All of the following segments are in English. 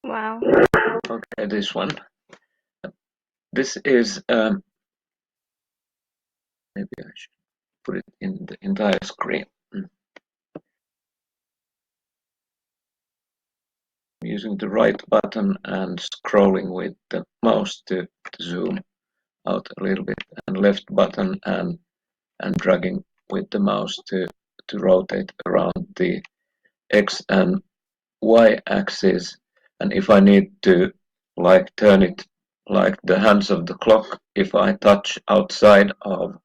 Wow. Okay, this one. This is maybe I should put it in the entire screen. I'm using the right button and scrolling with the mouse to zoom out a little bit, and left button and dragging with the mouse to rotate around the X and Y axis. And if I need to like turn it like the hands of the clock, if I touch outside of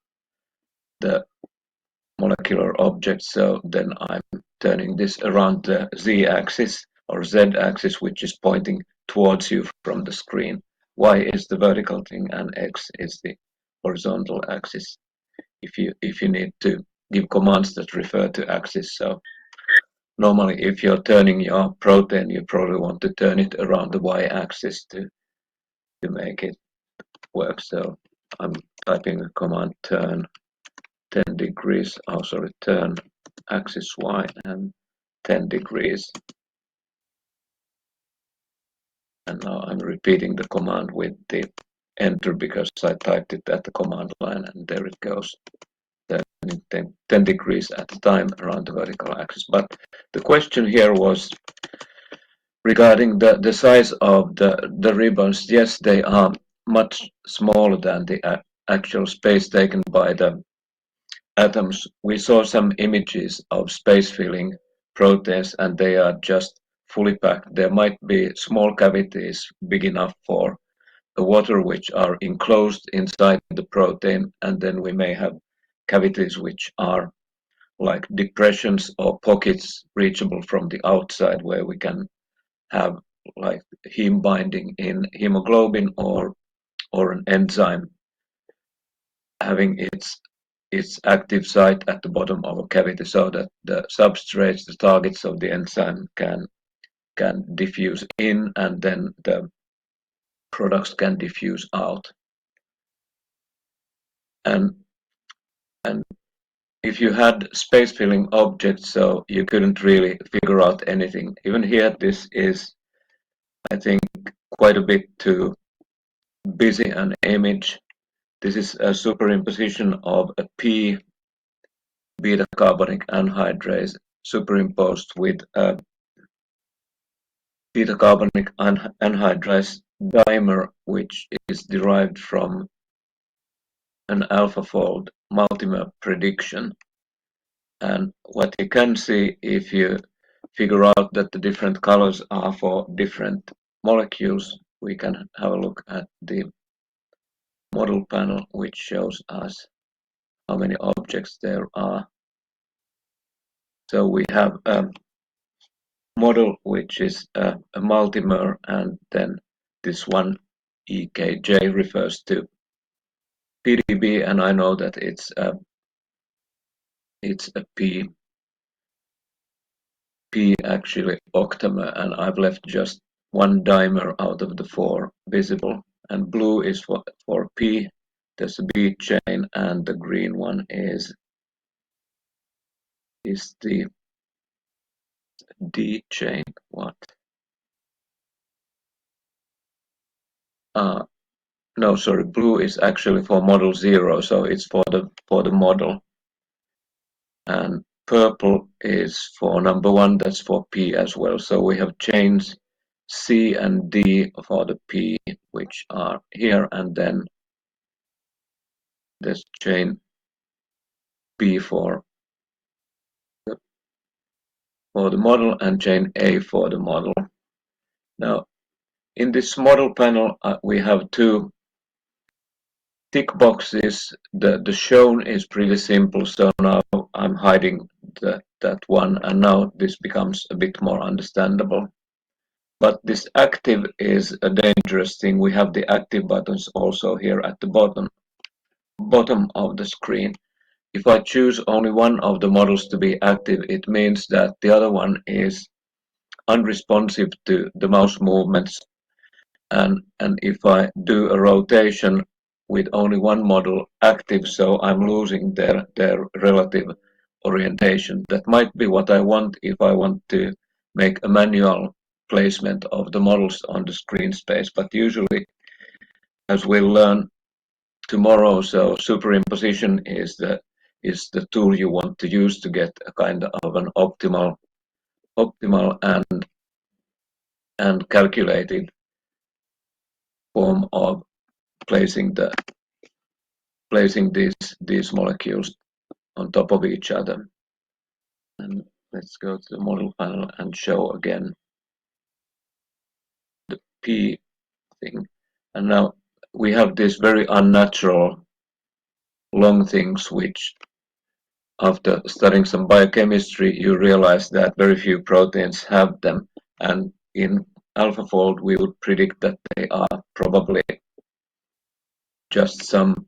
the molecular object, so then I'm turning this around the Z axis or Z axis, which is pointing towards you from the screen. Y is the vertical thing and X is the horizontal axis. If you need to give commands that refer to axis. So normally if you're turning your protein, you probably want to turn it around the y-axis to make it work. So I'm typing a command turn 10 degrees, turn axis y and 10 degrees. And now I'm repeating the command with the enter because I typed it at the command line, and there it goes. 10 degrees at a time around the vertical axis. But the question here was regarding the size of the ribbons. Yes, they are much smaller than the actual space taken by the atoms. We saw some images of space-filling proteins, and they are just fully packed. There might be small cavities big enough for the water which are enclosed inside the protein, and then we may have cavities which are like depressions or pockets reachable from the outside, where we can have like heme binding in hemoglobin or an enzyme having its active site at the bottom of a cavity, so that the substrates, the targets of the enzyme can diffuse in, and then the products can diffuse out. And if you had space-filling objects, so you couldn't really figure out anything. Even here, this is, I think, quite a bit too busy an image. This is a superimposition of a P beta carbonic anhydrase superimposed with a beta carbonic anhydrase dimer, which is derived from an AlphaFold multimer prediction. And what you can see, if you figure out that the different colors are for different molecules, we can have a look at the model panel, which shows us how many objects there are. So we have a model which is a multimer, and then this one EKJ refers to PDB, and I know that it's a P actually octamer, and I've left just one dimer out of the 4 visible, and blue is for P. There's a B chain, and the green one is the D chain. What? No, sorry, blue is actually for model 0, so it's for the model. And purple is for number 1, that's for P as well. So we have chains C and D for the P, which are here, and then there's chain B for the model and chain A for the model. Now, in this model panel, we have 2 tick boxes. The shown is pretty simple, so now I'm hiding that one, and now this becomes a bit more understandable. But this active is a dangerous thing. We have the active buttons also here at the bottom of the screen. If I choose only one of the models to be active, it means that the other one is unresponsive to the mouse movements. And if I do a rotation with only one model active, so I'm losing their relative orientation. That might be what I want if I want to make a manual placement of the models on the screen space. But usually, as we'll learn tomorrow, so superimposition is the tool you want to use to get a kind of an optimal and calculated form of placing these molecules on top of each other. And let's go to the model panel and show again the P thing. And now we have these very unnatural long things, which after studying some biochemistry, you realize that very few proteins have them. And in AlphaFold, we would predict that they are probably just some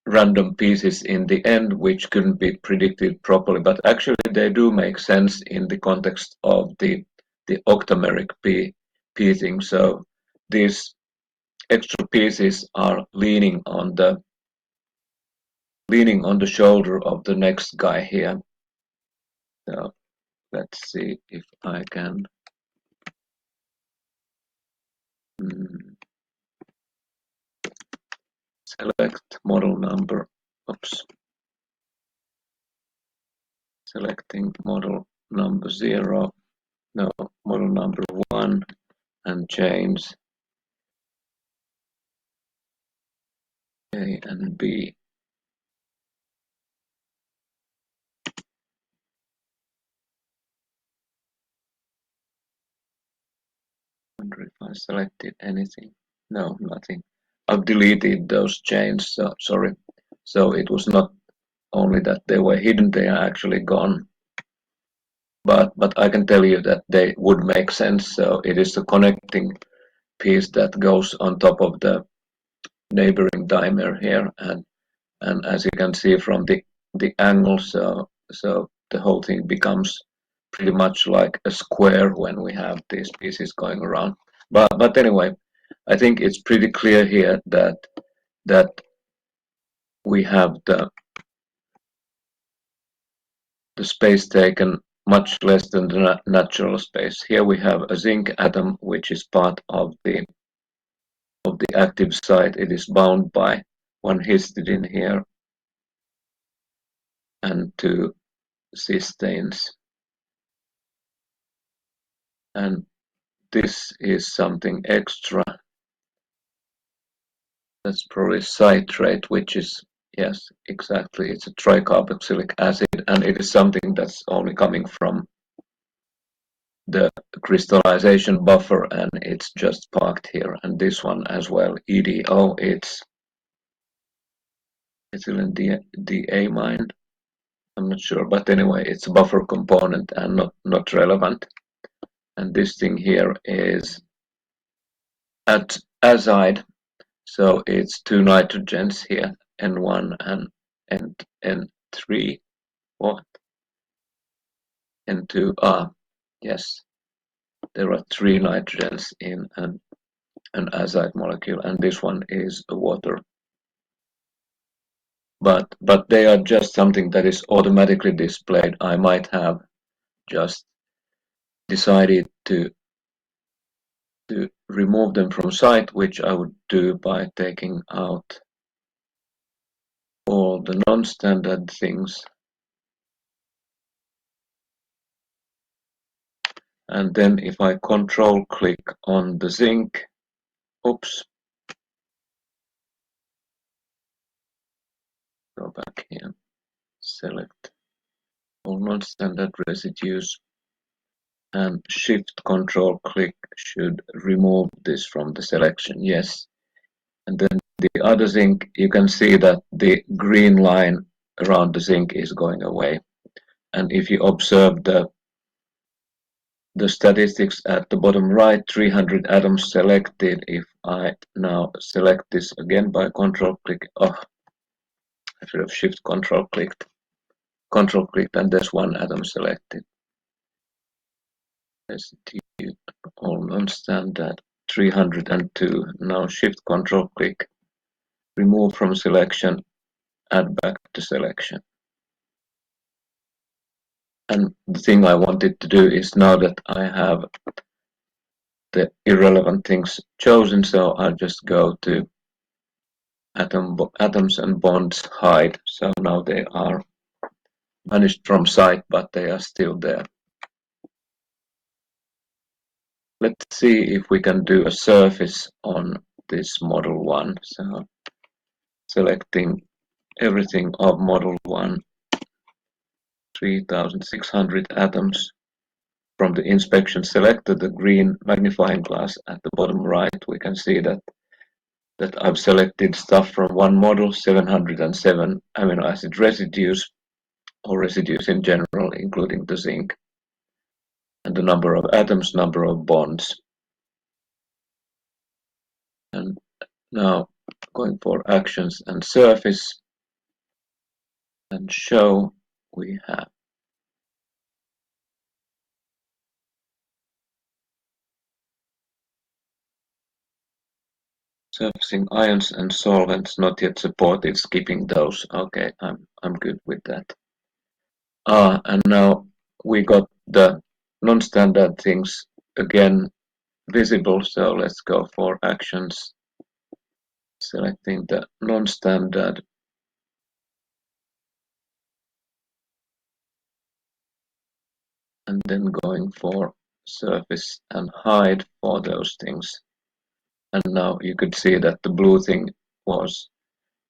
random pieces in the end, which couldn't be predicted properly. But actually, they do make sense in the context of the octameric P thing. So these extra pieces are leaning on the shoulder of the next guy here. So let's see if I can select model number. Oops. Selecting model number 0. No, model number 1 and change A and B. I wonder if I selected anything. No, nothing. I've deleted those chains, so sorry. So it was not only that they were hidden, they are actually gone. But I can tell you that they would make sense. So it is the connecting piece that goes on top of the neighboring dimer here, and as you can see from the angle, so the whole thing becomes pretty much like a square when we have these pieces going around. But anyway, I think it's pretty clear here that we have the space taken much less than the natural space. Here we have a zinc atom, which is part of the active site. It is bound by one histidine here and two cysteines. And this is something extra. That's probably citrate, which is, yes, exactly, it's a tricarboxylic acid, and it is something that's only coming from the crystallization buffer, and it's just parked here. And this one as well, EDO, it's ethylene diamine. I'm not sure, but anyway, it's a buffer component and not relevant. And this thing here is at azide, so it's two nitrogens here, N1 and N3. What? N2. Yes, there are three nitrogens in an azide molecule, and this one is a water. But they are just something that is automatically displayed. I might have just decided to remove them from site, which I would do by taking out all the non-standard things. And then if I control click on the zinc, oops, go back here, select all non-standard residues, and shift control click should remove this from the selection, yes. And then the other zinc, you can see that the green line around the zinc is going away. And if you observe the statistics at the bottom right, 300 atoms selected. If I now select this again by control click, I should have shift control clicked, and there's one atom selected. Residue, all non-standard, 302. Now shift control click, remove from selection, add back to selection. And the thing I wanted to do is, now that I have the irrelevant things chosen, so I'll just go to atoms and bonds hide. So now they are vanished from sight, but they are still there. Let's see if we can do a surface on this model 1. So selecting everything of model 1, 3600 atoms. From the inspection selected, the green magnifying glass at the bottom right, we can see that I've selected stuff from one model, 707 amino acid residues, or residues in general, including the zinc, and the number of atoms, number of bonds. And now going for actions and surface and show, we have surfacing ions and solvents not yet supported, skipping those. Okay, I'm good with that. And now we got the non-standard things again visible, so let's go for actions, selecting the non-standard, and then going for surface and hide for those things. And now you could see that the blue thing was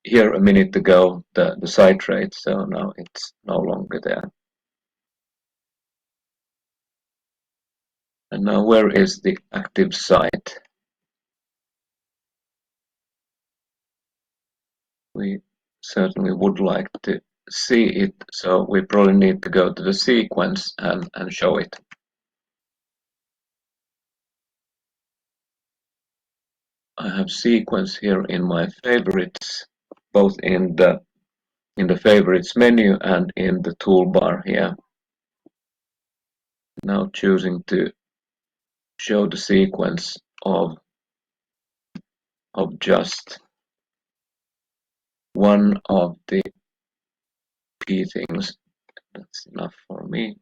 here a minute ago, the citrate, so now it's no longer there. And now where is the active site? We certainly would like to see it, so we probably need to go to the sequence and show it. I have sequence here in my favorites, both in the favorites menu and in the toolbar here. Now choosing to show the sequence of just one of the key things. That's enough for me.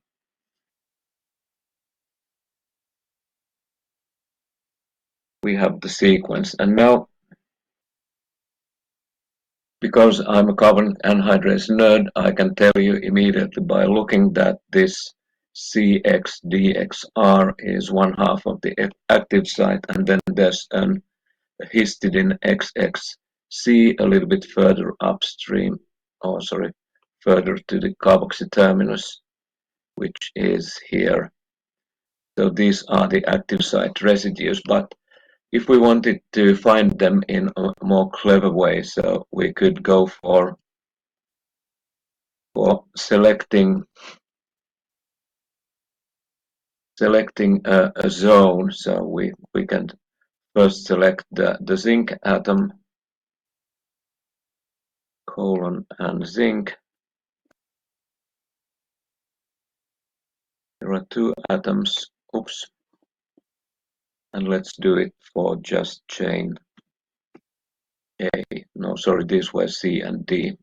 We have the sequence, and now because I'm a carbon anhydrase nerd, I can tell you immediately by looking that this CXDXR is one half of the active site, and then there's an histidine XXC a little bit further upstream, oh sorry, further to the carboxy terminus, which is here. So these are the active site residues, but if we wanted to find them in a more clever way, so we could go for selecting a zone. So we can first select the zinc atom, colon and zinc. There are two atoms, oops, and let's do it for just chain A. No, sorry, these were C and D.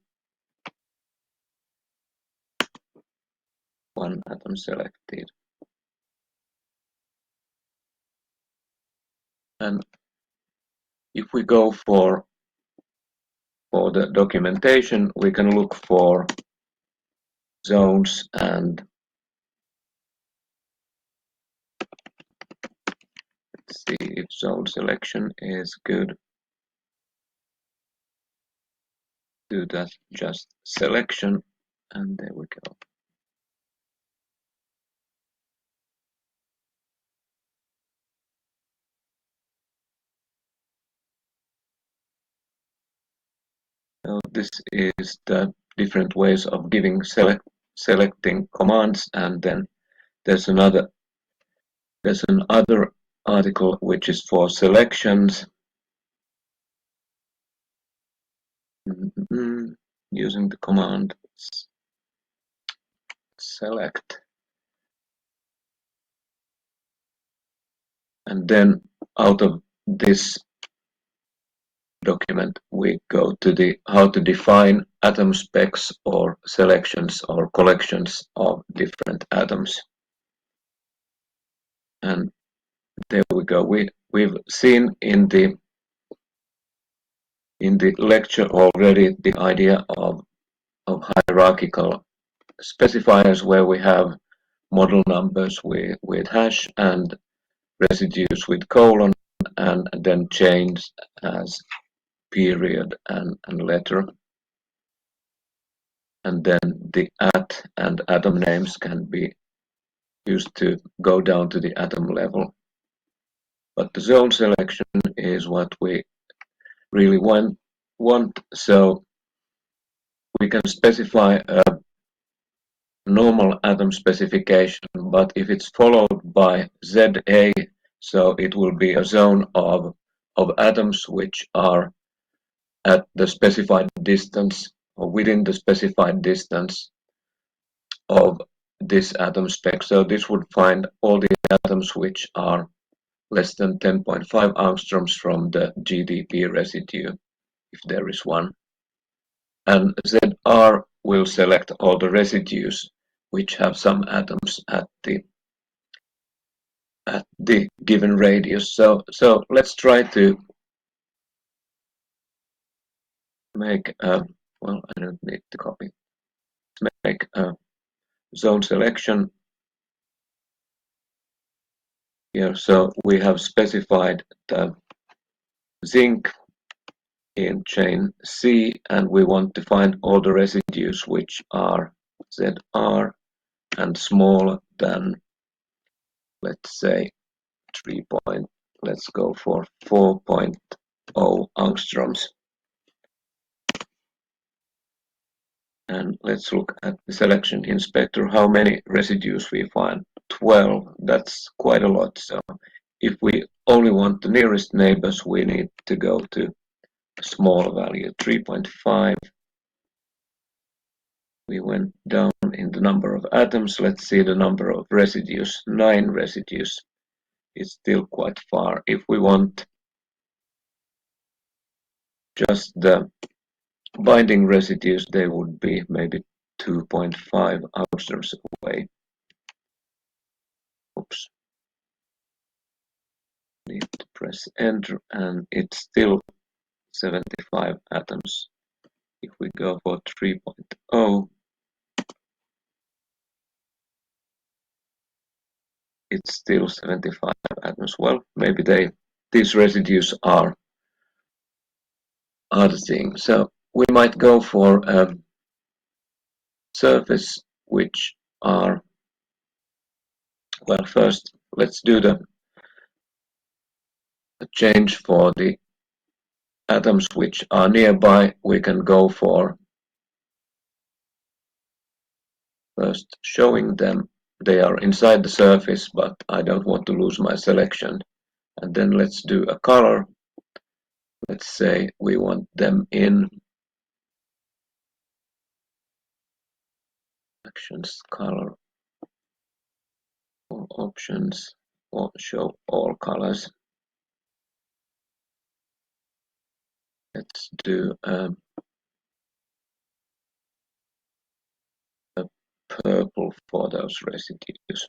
One atom selected. And if we go for the documentation, we can look for zones and let's see if zone selection is good. Do that just selection, and there we go. So this is the different ways of giving selecting commands, and then there's another article which is for selections. Using the command select, and then out of this document we go to the how to define atom specs or selections or collections of different atoms. And There we go. We've seen in the lecture already the idea of hierarchical specifiers, where we have model numbers with hash and residues with colon, and then chains as period and letter. And then the at and atom names can be used to go down to the atom level. But the zone selection is what we really want. So we can specify a normal atom specification, but if it's followed by ZA, so it will be a zone of atoms which are at the specified distance or within the specified distance of this atom spec. So this would find all the atoms which are less than 10.5 angstroms from the GDP residue, if there is one. And ZR will select all the residues which have some atoms at the given radius. So let's try to make well, I don't need to copy. Let's make a zone selection here. So we have specified the zinc in chain C, and we want to find all the residues which are ZR and smaller than, let's say, 3 point, let's go for 4.0 angstroms. And let's look at the selection inspector, how many residues we find. 12, that's quite a lot. So if we only want the nearest neighbors, we need to go to a small value, 3.5. We went down in the number of atoms. Let's see the number of residues, 9 residues. It's still quite far. If we want just the binding residues, they would be maybe 2.5 angstroms away. Oops. Need to press enter, and it's still 75 atoms. If we go for 3.0, it's still 75 atoms. Well, maybe these residues are the thing. So we might go for a surface which are, well, first let's do the change for the atoms which are nearby. We can go for first showing them. They are inside the surface, but I don't want to lose my selection. And then let's do a color. Let's say we want them in actions, color, or options, or show all colors. Let's do a purple for those residues.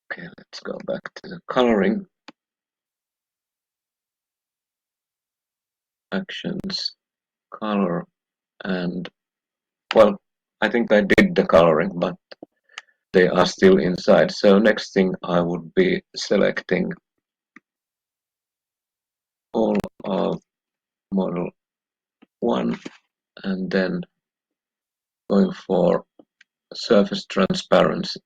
Okay, let's go back to the coloring. Actions, color, and well, I think I did the coloring, but they are still inside. So next thing I would be selecting all of model 1 and then going for surface transparency.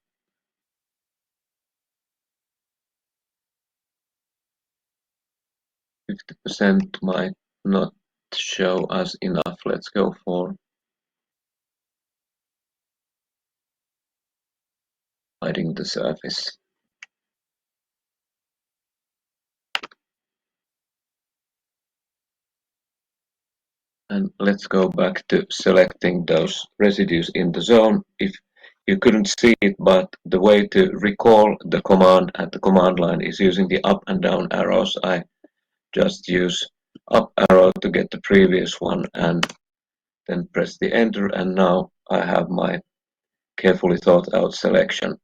50% might not show us enough. Let's go for hiding the surface. And let's go back to selecting those residues in the zone. If you couldn't see it, but the way to recall the command at the command line is using the up and down arrows. I just use up arrow to get the previous one and then press the enter, and now I have my carefully thought out selection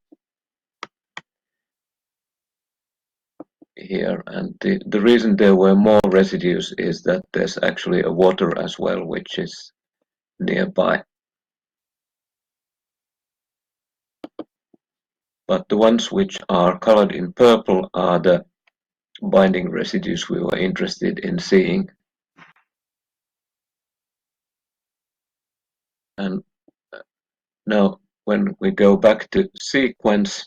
here. And the reason there were more residues is that there's actually a water as well, which is nearby. But the ones which are colored in purple are the binding residues we were interested in seeing. And now when we go back to sequence,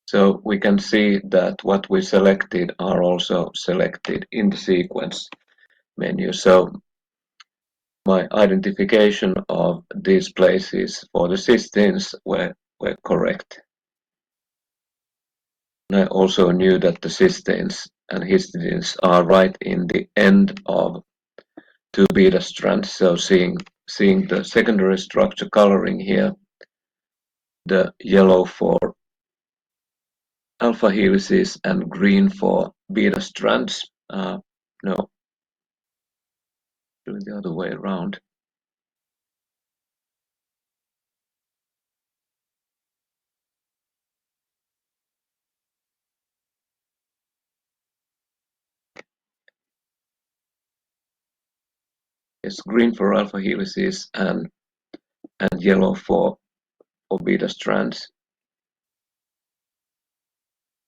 so we can see that what we selected are also selected in the sequence menu. So my identification of these places for the cysteines were correct. And I also knew that the cysteines and histidines are right in the end of two beta strands. So seeing the secondary structure coloring here, the yellow for alpha helices and green for beta strands. No, doing the other way around. It's green for alpha helices and yellow for beta strands.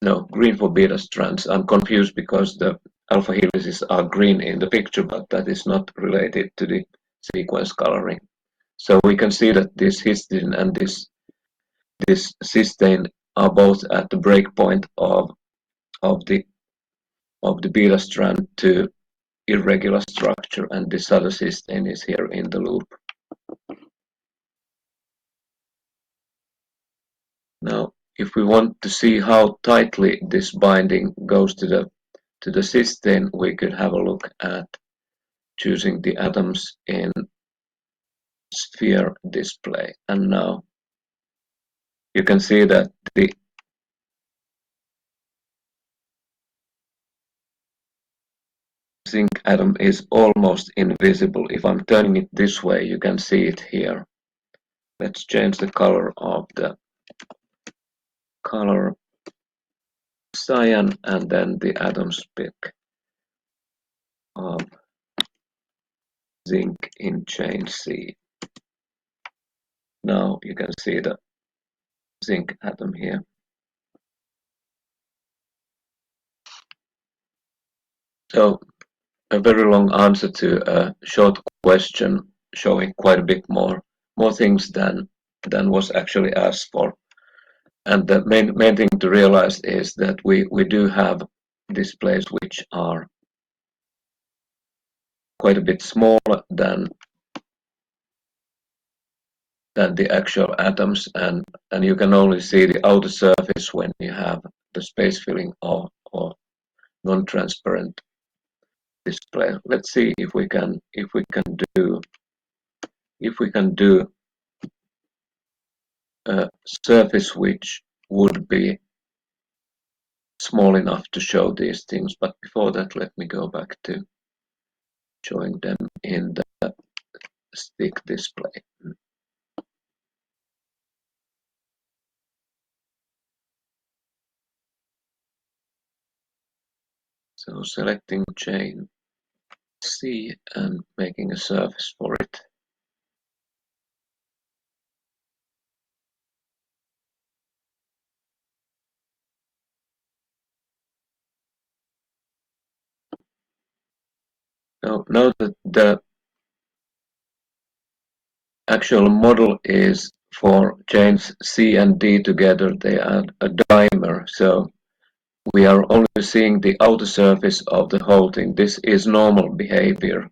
No, green for beta strands. I'm confused because the alpha helices are green in the picture, but that is not related to the sequence coloring. So we can see that this histidine and this cysteine are both at the breakpoint of the beta strand to irregular structure, and this other cysteine is here in the loop. Now, if we want to see how tightly this binding goes to the cysteine, we could have a look at choosing the atoms in sphere display. And now you can see that the zinc atom is almost invisible. If I'm turning it this way, you can see it here. Let's change the color of the color cyan and then the atom spec of zinc in chain C. Now you can see the zinc atom here. So a very long answer to a short question, showing quite a bit more things than was actually asked for. And the main thing to realize is that we do have displays which are quite a bit smaller than the actual atoms, and you can only see the outer surface when you have the space filling or non-transparent display. Let's see if we can do a surface which would be small enough to show these things. But before that, let me go back to showing them in the stick display. So selecting chain C and making a surface for it. Now that the actual model is for chains C and D together, they add a dimer. So we are only seeing the outer surface of the whole thing. This is normal behavior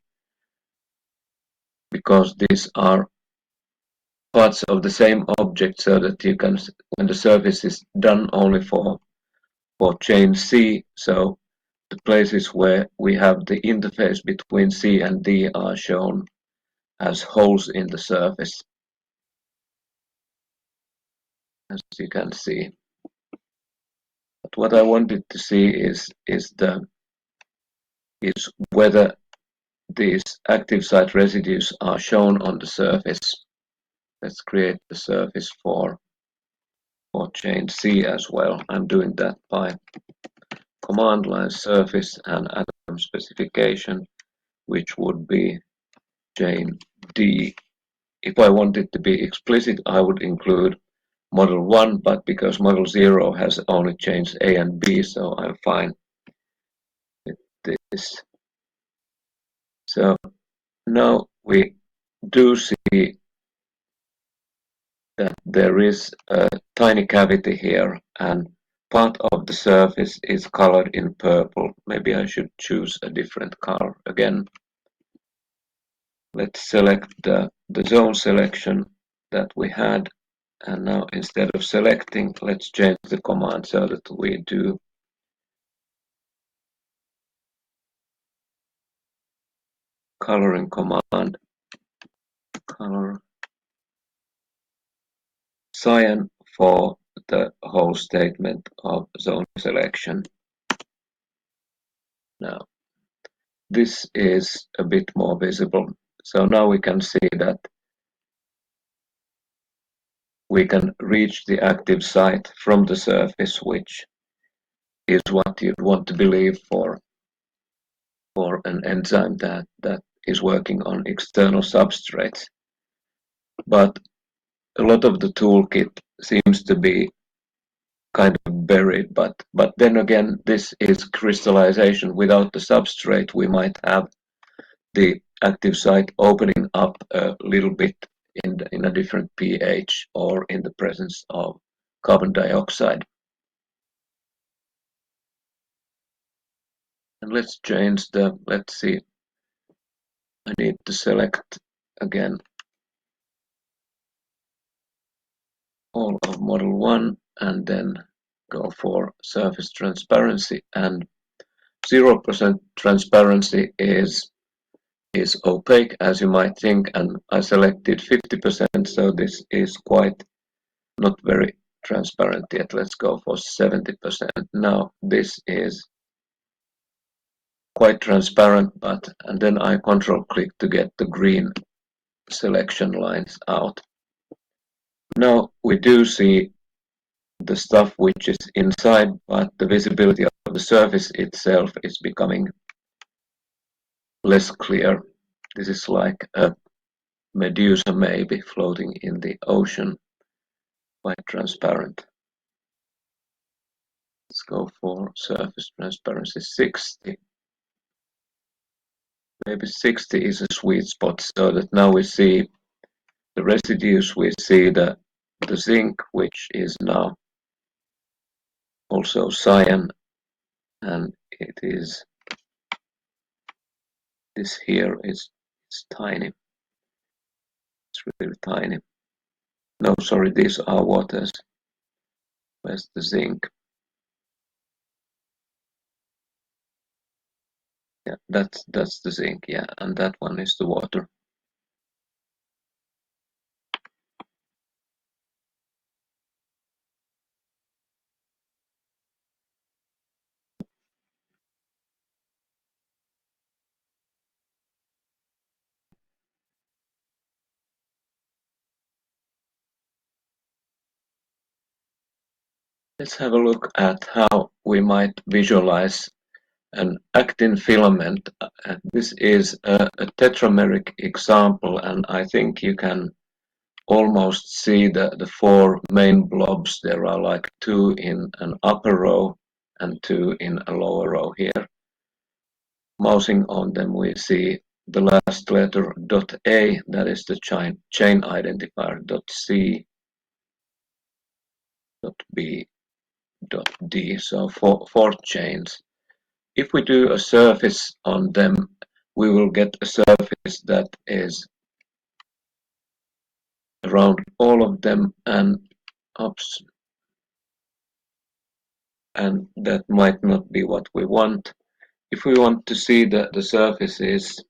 because these are parts of the same object, so that you can, when the surface is done only for chain C, so the places where we have the interface between C and D are shown as holes in the surface, as you can see. But what I wanted to see is whether these active site residues are shown on the surface. Let's create the surface for chain C as well. I'm doing that by command line surface and atom specification, which would be chain D. If I wanted to be explicit, I would include model 1, but because model 0 has only chains A and B, so I'm fine with this. So now we do see that there is a tiny cavity here, and part of the surface is colored in purple. Maybe I should choose a different color again. Let's select the zone selection that we had, and now instead of selecting, let's change the command so that we do coloring command, color cyan for the whole statement of zone selection. Now, this is a bit more visible. So now we can see that we can reach the active site from the surface, which is what you'd want to believe for an enzyme that is working on external substrates. But a lot of the toolkit seems to be kind of buried, but then again, this is crystallization. Without the substrate, we might have the active site opening up a little bit in a different pH or in the presence of carbon dioxide. And let's change let's see, I need to select again all of model 1 and then go for surface transparency, and 0% transparency is opaque, as you might think, and I selected 50%, so this is quite not very transparent yet. Let's go for 70%. Now this is quite transparent, and then I control click to get the green selection lines out. Now we do see the stuff which is inside, but the visibility of the surface itself is becoming less clear. This is like a Medusa maybe floating in the ocean, quite transparent. Let's go for surface transparency 60. Maybe 60 is a sweet spot, so that now we see the residues, we see the zinc, which is now also cyan, and it is, this here is tiny. It's really tiny. No, sorry, these are waters. Where's the zinc? Yeah, that's the zinc, yeah, and that one is the water. Let's have a look at how we might visualize an actin filament. This is a tetrameric example, and I think you can almost see the four main blobs. There are like two in an upper row and two in a lower row here. Mousing on them, we see the last letter .A, that is the chain identifier, .C, .B, d, so four chains. If we do a surface on them, we will get a surface that is around all of them, and oops, and that might not be what we want. If we want to see the surfaces,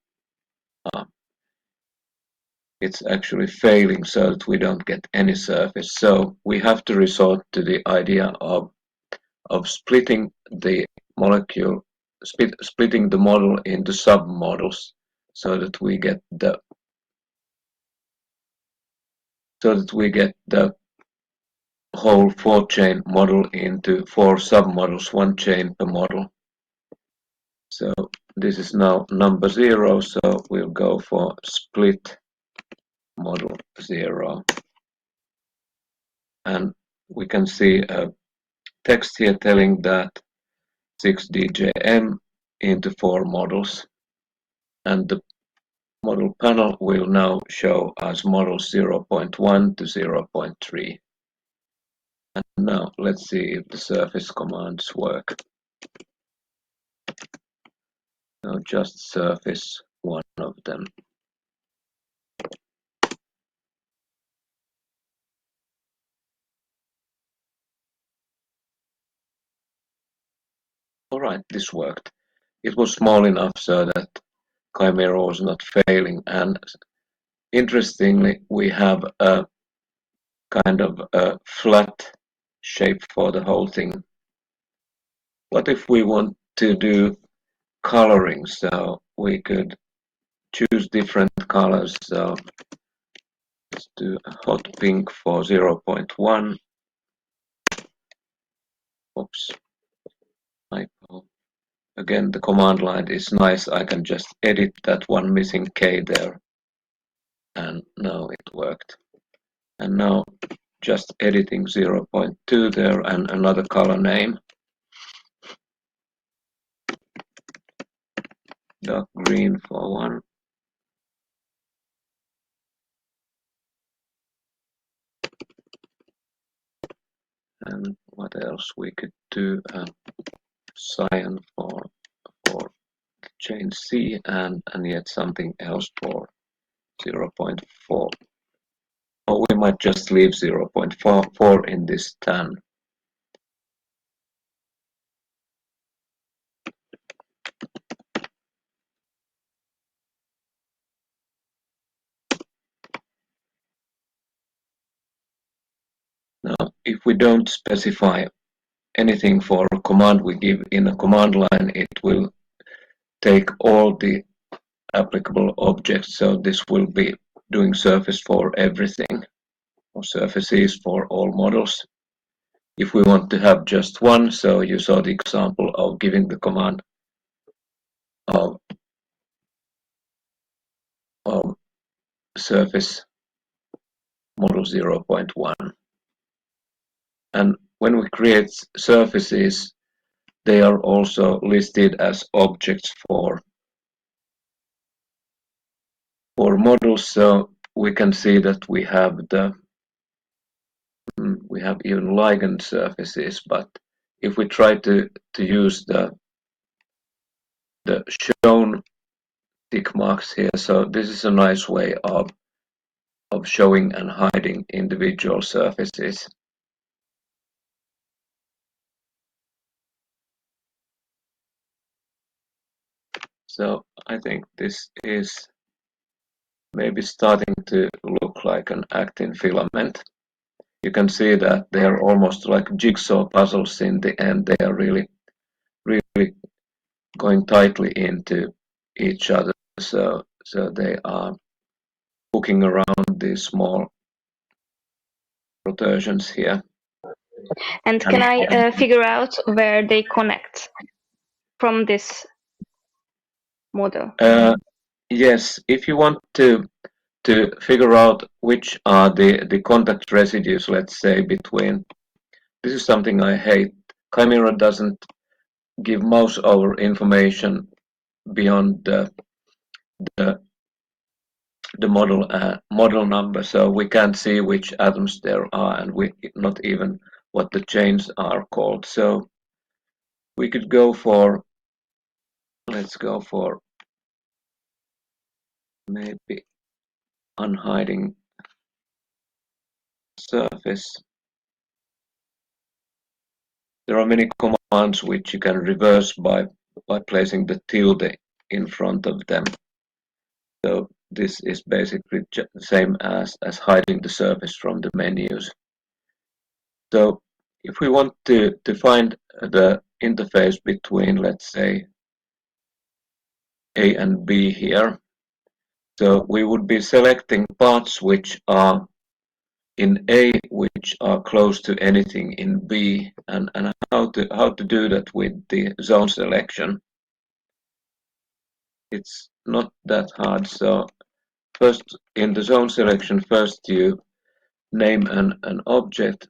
it's actually failing so that we don't get any surface. So we have to resort to the idea of splitting the molecule, splitting the model into submodels, so that we get the whole four-chain model into four submodels, one chain per model. So this is now number 0, so we'll go for split model 0. And we can see a text here telling that 6DJM into 4 models. And the model panel will now show us models 0.1 to 0.3. And now let's see if the surface commands work. Now just surface one of them. Alright, this worked. It was small enough so that Chimera was not failing, and interestingly we have a kind of a flat shape for the whole thing. What if we want to do coloring? So we could choose different colors. So let's do a hot pink for 0.1. Oops. Typo. Again, the command line is nice. I can just edit that one missing K there. And now it worked. And now just editing 0.2 there and another color name. Dark green for 1. And what else we could do? Cyan for chain C, and yet something else for 0.4. Or we might just leave 0.4 in this tan. Now, if we don't specify anything for a command we give in a command line, it will take all the applicable objects. So this will be doing surface for everything, or surfaces for all models. If we want to have just one, so you saw the example of giving the command of surface model 0.1. And when we create surfaces, they are also listed as objects for models. So we can see that we have even ligand surfaces. But if we try to use the shown tick marks here, so this is a nice way of showing and hiding individual surfaces. So I think this is maybe starting to look like an actin filament. You can see that they are almost like jigsaw puzzles in the end. They are really going tightly into each other. So they are hooking around these small protrusions here. And can I figure out where they connect from this model? Yes, if you want to figure out which are the contact residues, let's say between, this is something I hate. Chimera doesn't give mouse over information beyond the model number, so we can't see which atoms there are, and we not even what the chains are called. So we could go for, let's go for maybe unhiding surface. There are many commands which you can reverse by placing the tilde in front of them. So this is basically the same as hiding the surface from the menus. So if we want to find the interface between, let's say, A and B here, so we would be selecting parts which are in A which are close to anything in B, and how to do that with the zone selection. It's not that hard. So first in the zone selection, first you name an object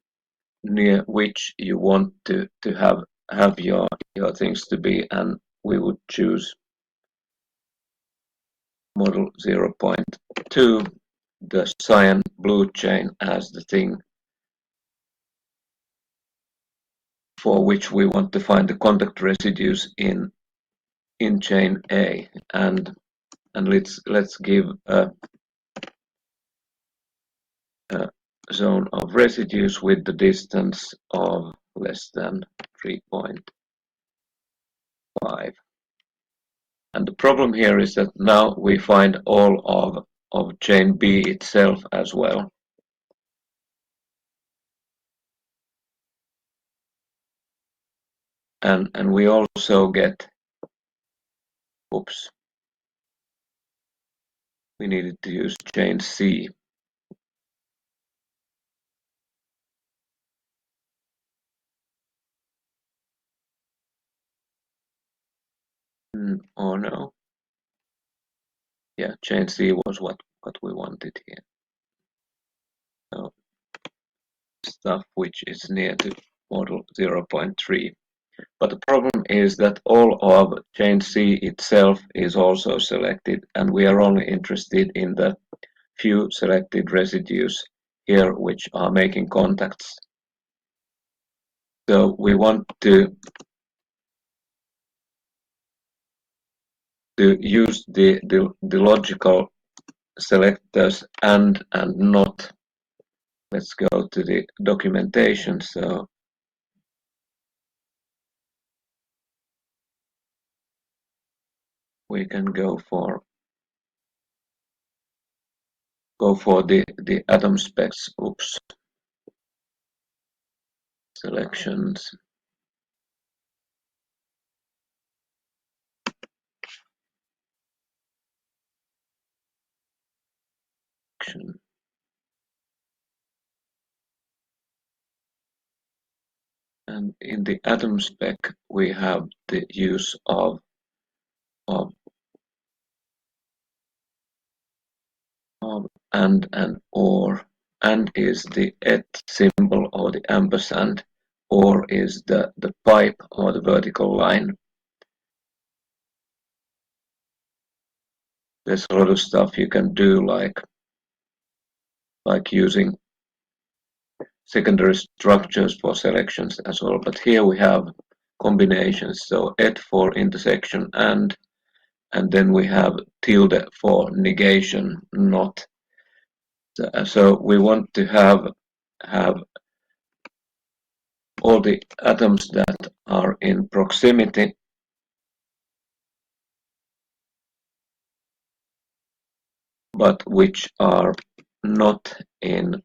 near which you want to have your things to be, and we would choose model 0.2, the cyan blue chain, as the thing for which we want to find the contact residues in chain A, and let's give a zone of residues with the distance of less than 3.5. And the problem here is that now we find all of chain B itself as well. And we also get, oops, we needed to use chain C. Or no. Yeah, chain C was what we wanted here. So stuff which is near to model 0.3. But the problem is that all of chain C itself is also selected, and we are only interested in the few selected residues here which are making contacts. So we want to use the logical selectors and not. Let's go to the documentation. So we can go for the atom specs. Oops. Selections. And in the atom spec, we have the use of and or. And is the et symbol or the ampersand, or is the pipe or the vertical line. There's a lot of stuff you can do, like using secondary structures for selections as well. But here we have combinations. So et for intersection and then we have tilde for negation, not. So we want to have all the atoms that are in proximity but which are not in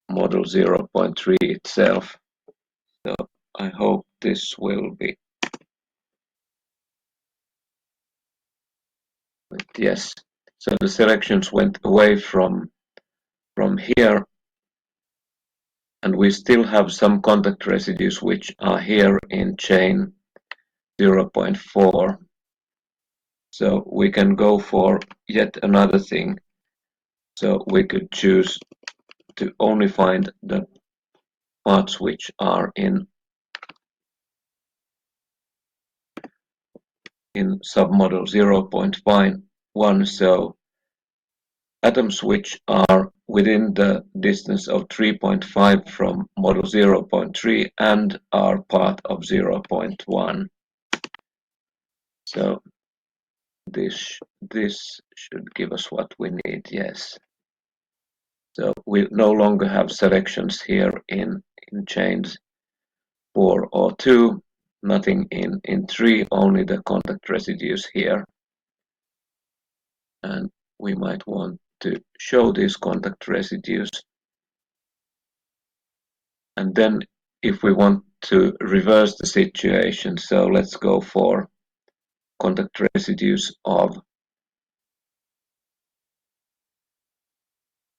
model 0.3 itself. So I hope this will be. But yes. So the selections went away from here, and we still have some contact residues which are here in chain 0.4. So we can go for yet another thing. So we could choose to only find the parts which are in submodel 0.1. So atoms which are within the distance of 3.5 from model 0.3 and are part of 0.1. So this should give us what we need, yes. So we no longer have selections here in chains 4 or 2, nothing in 3, only the contact residues here. And we might want to show these contact residues. And then if we want to reverse the situation, so let's go for contact residues of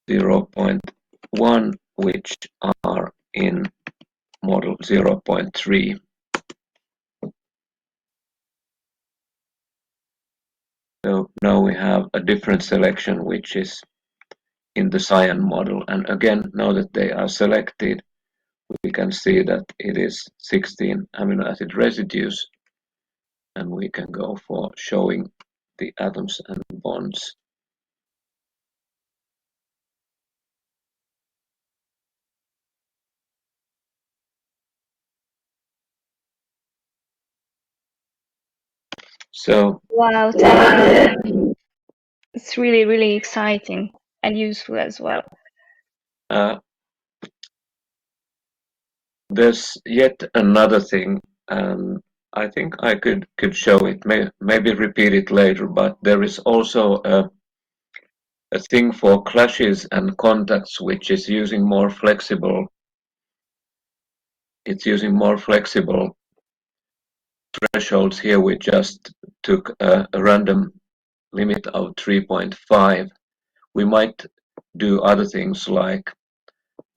0.1, which are in model 0.3. So now we have a different selection, which is in the cyan model. And again, now that they are selected, we can see that it is 16 amino acid residues, and we can go for showing the atoms and bonds. So Wow, thank you. It's really, really exciting and useful as well. there's yet another thing, and I think I could show it, maybe repeat it later, but there is also a thing for clashes and contacts which is using more flexible, it's using more flexible thresholds. Here we just took a random limit of 3.5. We might do other things like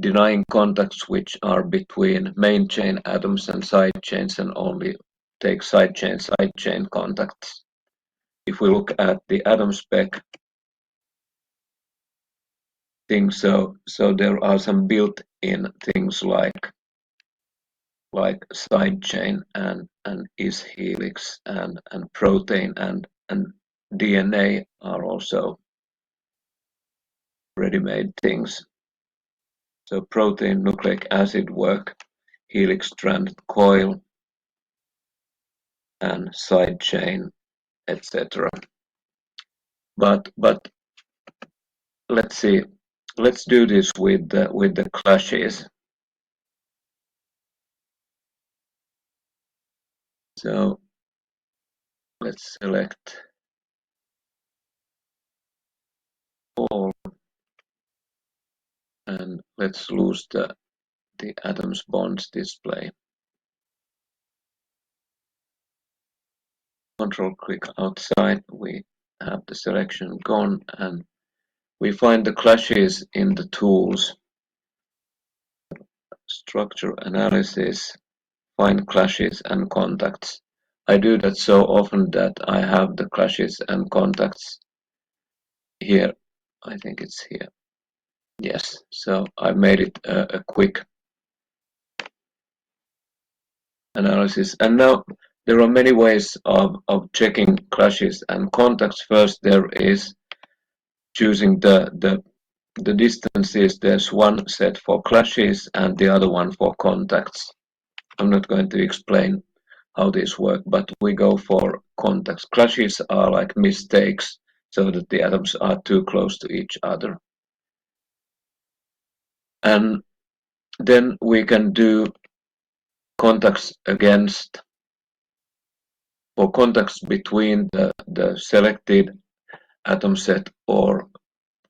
denying contacts which are between main chain atoms and side chains and only take side chain contacts. If we look at the atom spec things, so there are some built-in things like side chain and is helix and protein and DNA are also ready-made things. So protein, nucleic acid work, helix strand coil, and side chain, etc. But let's see. Let's do this with the clashes. So let's select all and let's lose the atoms bonds display. Control click outside, we have the selection gone, and we find the clashes in the tools. Structure analysis, find clashes and contacts. I do that so often that I have the clashes and contacts here. I think it's here. Yes, so I made it a quick analysis. And now there are many ways of checking clashes and contacts. First, there is choosing the distances. There's one set for clashes and the other one for contacts. I'm not going to explain how these work, but we go for contacts. Clashes are like mistakes, so that the atoms are too close to each other. And then we can do contacts against, for contacts between the selected atom set, or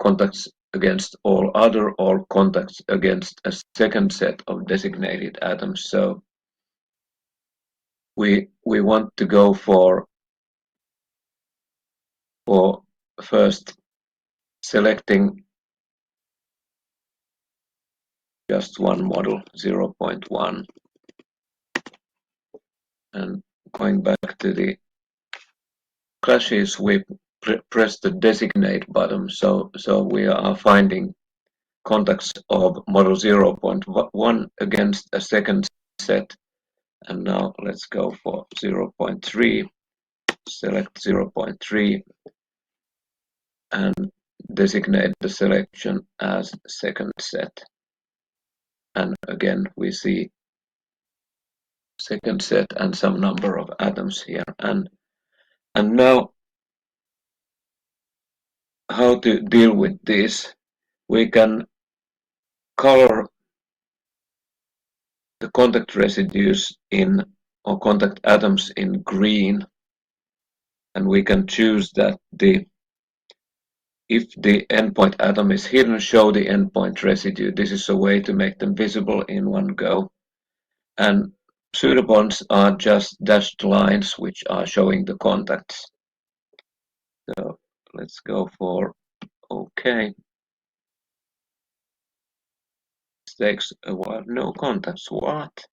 contacts against all other, or contacts against a second set of designated atoms. So we want to go for first selecting just one model, 0.1, and going back to the clashes, we press the designate button, so we are finding contacts of model 0.1 against a second set. And now let's go for 0.3, select 0.3, and designate the selection as second set. And again, we see second set and some number of atoms here. And now, how to deal with this? We can color the contact residues in, or contact atoms in green, and we can choose that if the endpoint atom is hidden, show the endpoint residue. This is a way to make them visible in one go. And pseudobonds are just dashed lines which are showing the contacts. So let's go for OK. This takes a while. No contacts. What?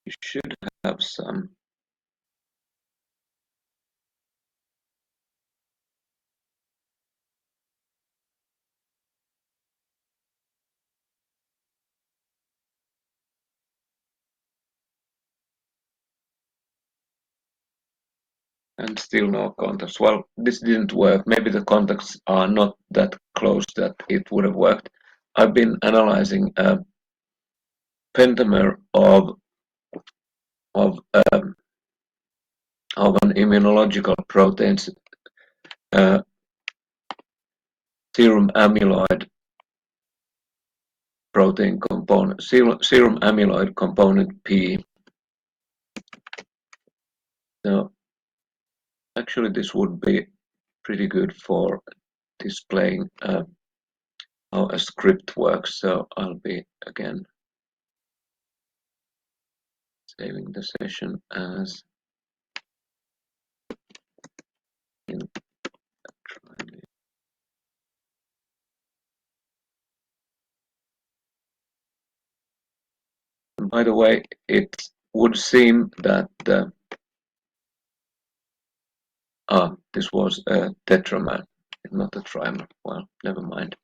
You should have some. And still no contacts. Well, this didn't work. Maybe the contacts are not that close that it would have worked. I've been analyzing a pentamer of an immunological protein, serum amyloid protein component, serum amyloid component P. So actually, this would be pretty good for displaying how a script works. So I'll be again saving the session as in try. And by the way, it would seem that this was a tetramer, not a trimer. Well, never mind.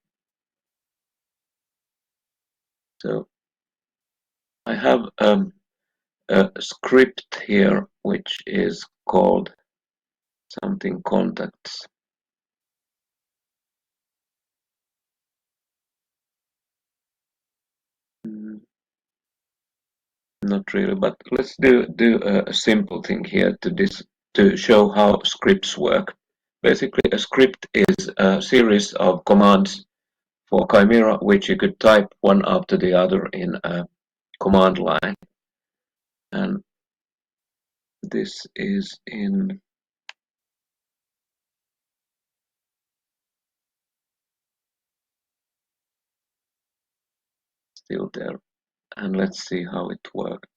So I have a script here which is called something contacts. Not really, but let's do a simple thing here to show how scripts work. Basically, a script is a series of commands for Chimera, which you could type one after the other in a command line. And this is in still there. And let's see how it worked.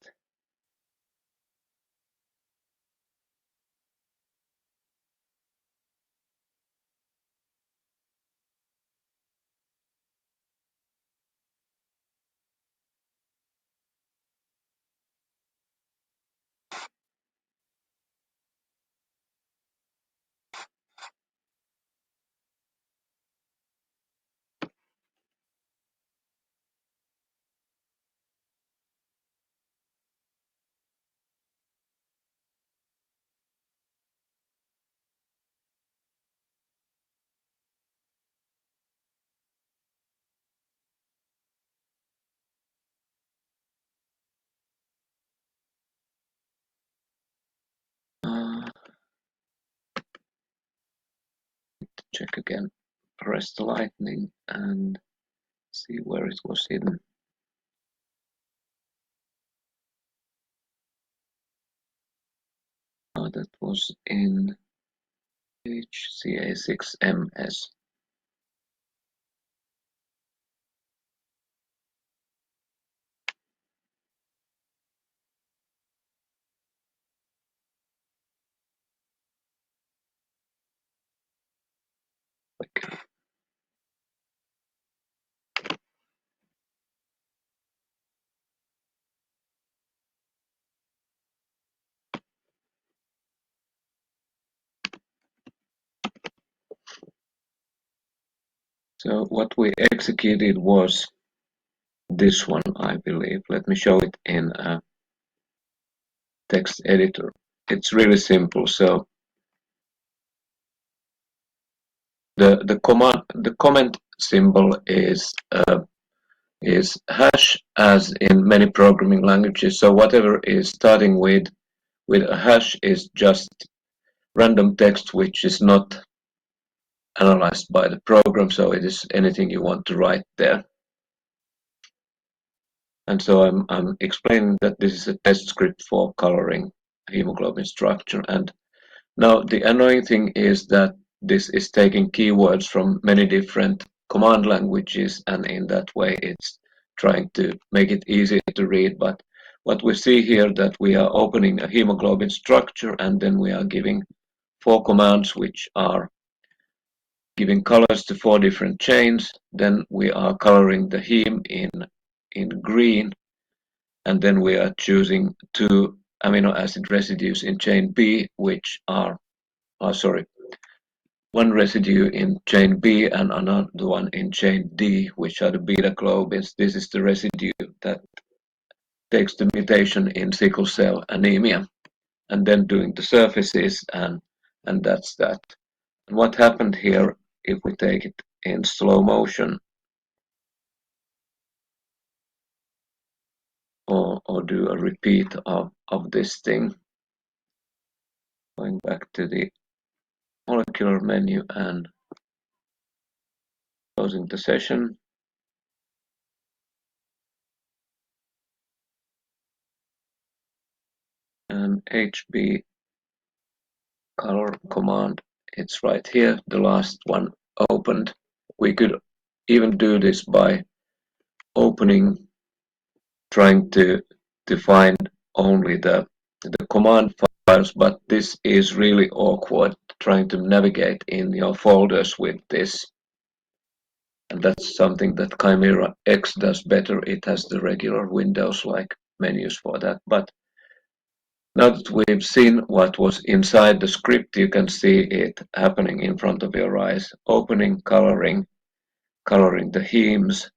Uh, check again. Press the lightning and see where it was hidden. That was in HCA6MS. Okay. So what we executed was this one, I believe. Let me show it in a text editor. It's really simple. So the comment symbol is hash, as in many programming languages. So whatever is starting with a hash is just random text which is not analyzed by the program. So it is anything you want to write there. And so I'm explaining that this is a test script for coloring hemoglobin structure. And now the annoying thing is that this is taking keywords from many different command languages, and in that way it's trying to make it easier to read. But what we see here, that we are opening a hemoglobin structure, and then we are giving 4 commands which are giving colors to 4 different chains. Then we are coloring the heme in green, and then we are choosing 2 amino acid residues in chain B, which are, one residue in chain B and another one in chain D, which are the beta globins. This is the residue that takes the mutation in sickle cell anemia, and then doing the surfaces, and that's that. And what happened here, if we take it in slow motion, or do a repeat of this thing, going back to the molecular menu and closing the session. And HB color command, it's right here, the last one opened. We could even do this by opening, trying to find only the command files, but this is really awkward trying to navigate in your folders with this. And that's something that Chimera X does better. It has the regular Windows-like menus for that. But now that we've seen what was inside the script, you can see it happening in front of your eyes. Opening, coloring the hemes,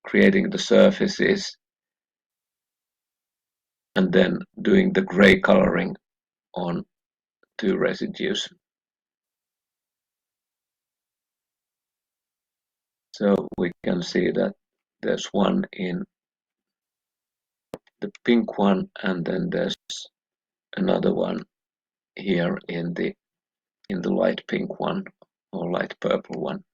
creating the surfaces, and then doing the gray coloring on 2 residues. So we can see that there's one in the pink one, and then there's another one here in the light pink one, or light purple one.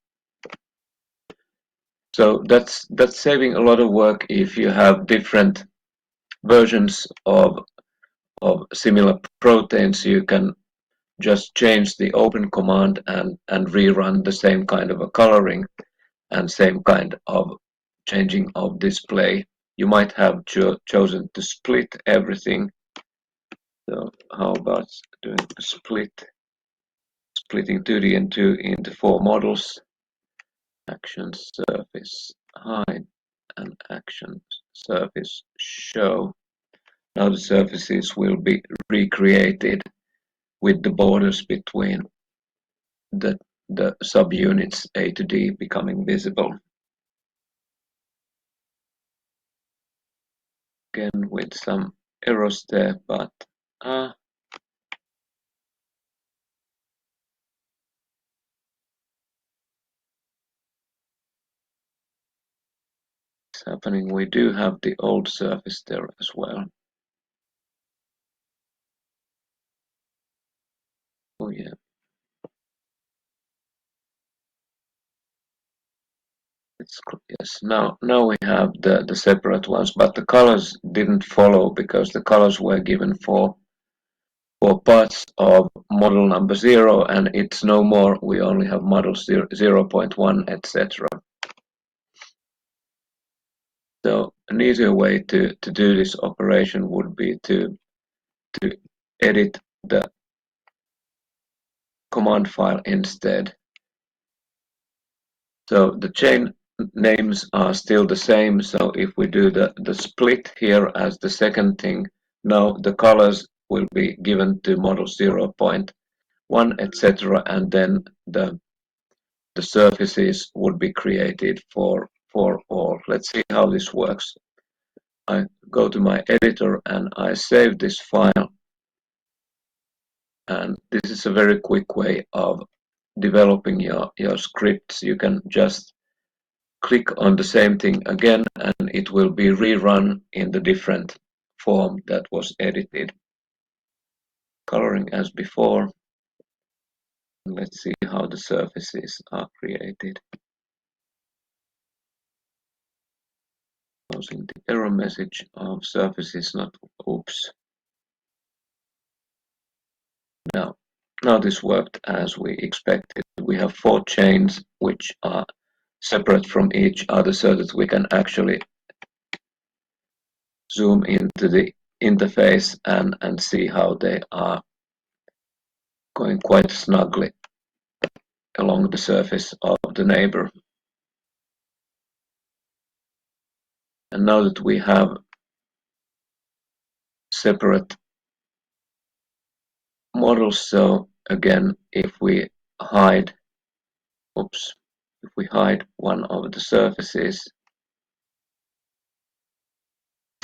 So that's saving a lot of work if you have different versions of similar proteins. You can just change the open command and rerun the same kind of a coloring and same kind of changing of display. You might have chosen to split everything. So how about doing a splitting 2D and 2 into 4 models? Action surface hide and action surface show. Now the surfaces will be recreated with the borders between the subunits A to D becoming visible. Again with some errors there, but it's happening. We do have the old surface there as well. Oh yeah. Yes, now we have the separate ones, but the colors didn't follow because the colors were given for parts of model number 0, and it's no more. We only have model 0.1, etc. So an easier way to do this operation would be to edit the command file instead. So the chain names are still the same. So if we do the split here as the second thing, now the colors will be given to model 0.1, etc. And then the the surfaces would be created for all. Let's see how this works. I go to my editor and I save this file, and this is a very quick way of developing your scripts. You can just click on the same thing again and it will be rerun in the different form that was edited. Coloring as before. Let's see how the surfaces are created. Closing the error message of surfaces not. Oops. Now this worked as we expected. We have 4 chains which are separate from each other so that we can actually zoom into the interface and see how they are going quite snugly along the surface of the neighbor. And now that we have separate models, so again, if we hide one of the surfaces,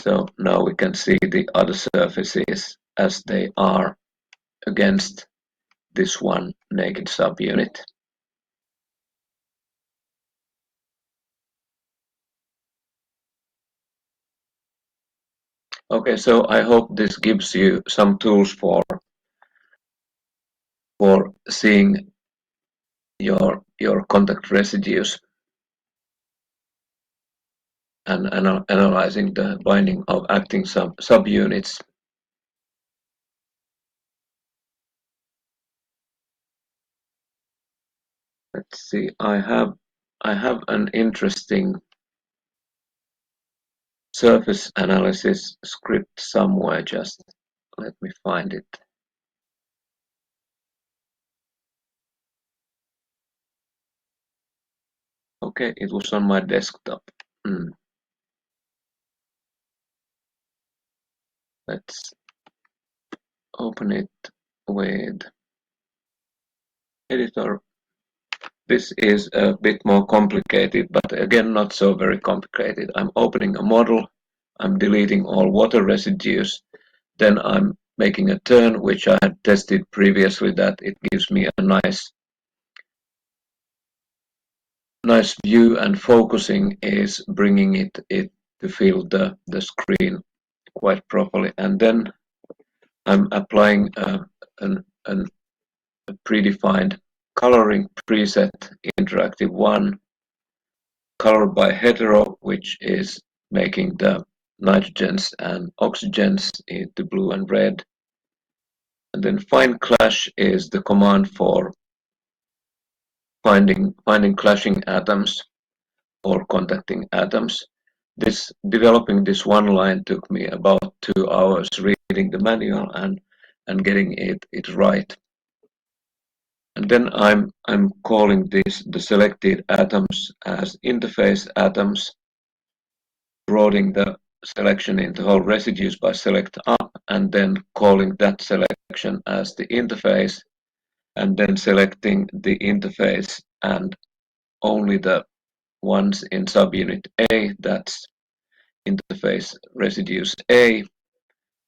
so now we can see the other surfaces as they are against this one naked subunit. Okay, so I hope this gives you some tools for seeing your contact residues and analyzing the binding of acting subunits. Let's see, I have an interesting surface analysis script somewhere. Just let me find it. Okay, it was on my desktop. Let's open it with editor. This is a bit more complicated, but again, not so very complicated. I'm opening a model, I'm deleting all water residues, then I'm making a turn, which I had tested previously, that it gives me a nice view, and focusing is bringing it to fill the screen quite properly. And then I'm applying a predefined coloring preset, interactive 1, color by hetero, which is making the nitrogens and oxygens into blue and red. And then find clash is the command for finding clashing atoms or contacting atoms. Developing this one line took me about 2 hours reading the manual and getting it right. And then I'm calling the selected atoms as interface atoms, broadening the selection into whole residues by select up, and then calling that selection as the interface, and then selecting the interface and only the ones in subunit A, that's interface residues A,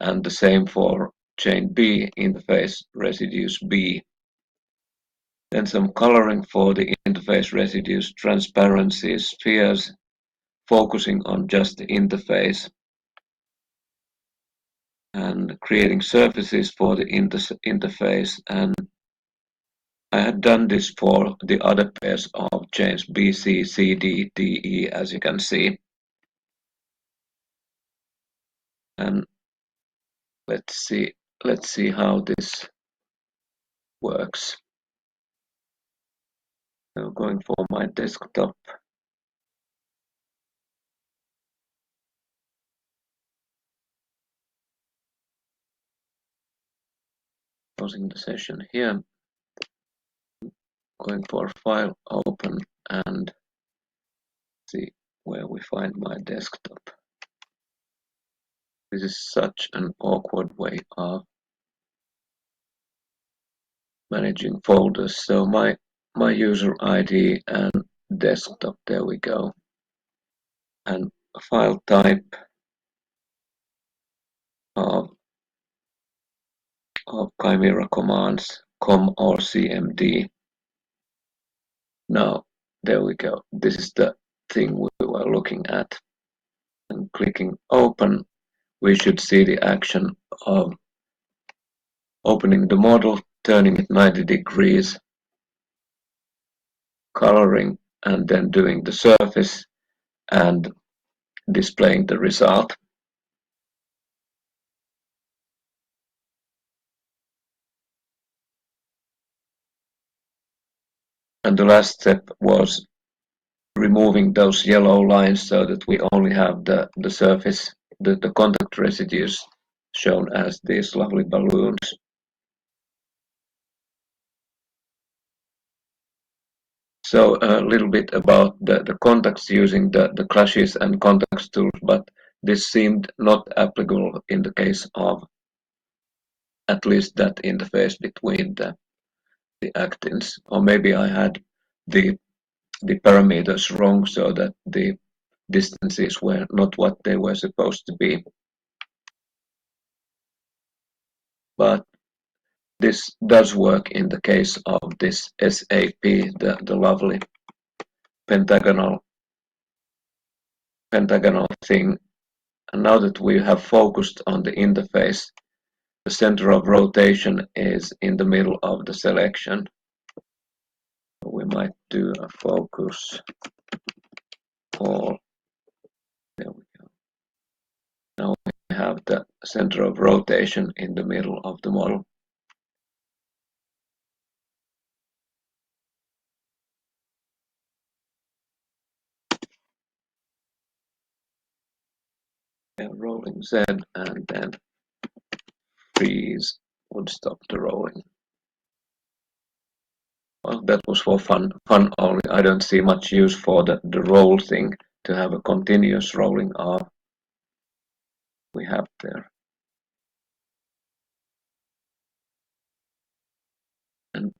and the same for chain B, interface residues B. Then some coloring for the interface residues, transparency, spheres, focusing on just the interface, and creating surfaces for the interface. And I had done this for the other pairs of chains B, C, C, D, D, E, as you can see. And let's see how this works. So going for my desktop. Closing the session here. Going for file, open, and see where we find my desktop. This is such an awkward way of managing folders. So my my user ID and desktop. There we go. And file type of Chimera commands, com or cmd. Now, there we go. This is the thing we were looking at. And clicking open, we should see the action of opening the model, turning it 90 degrees, coloring, and then doing the surface and displaying the result. And the last step was removing those yellow lines so that we only have the surface, the contact residues shown as these lovely balloons. So a little bit about the contacts using the clashes and contacts tools, but this seemed not applicable in the case of at least that interface between the actins. Or maybe I had the parameters wrong so that the distances were not what they were supposed to be. But this does work in the case of this SAP, the lovely pentagonal thing. And now that we have focused on the interface, the center of rotation is in the middle of the selection. We might do a focus all. There we go. Now we have the center of rotation in the middle of the model. Rolling Z and then freeze would stop the rolling. Well, that was for fun only. I don't see much use for the roll thing to have a continuous rolling of we have there. And